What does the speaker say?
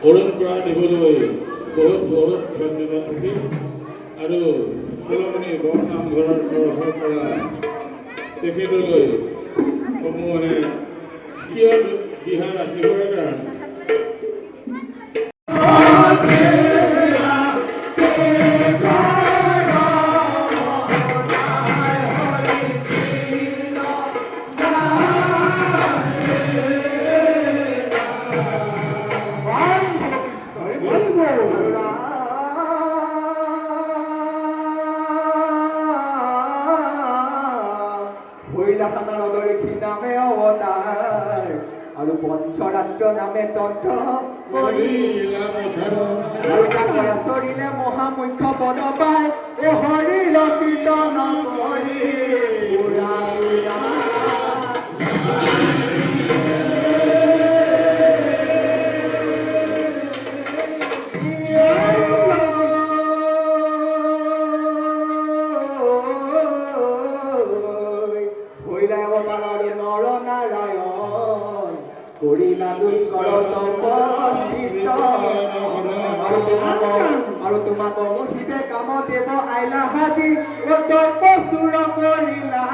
অৰুণ পৰা দিবলৈ বহুত বহুত ধন্যবাদ থাকিল আৰু ফুলমণি বৰনামঘৰৰ তৰফৰ পৰা তেখেতলৈ সমূহে কিয় দিহা ৰাখিবৰ কাৰণে আৰু পঞ্চৰাত্ৰ নামে তন্ত্ৰ চৰিলে মহামুখ্য পদ পায় অ হৰি কীৰ্তন কৰি আৰু তোমাক মহিবে কাম দেৱ আইলা হাজি চুৰ কৰিলা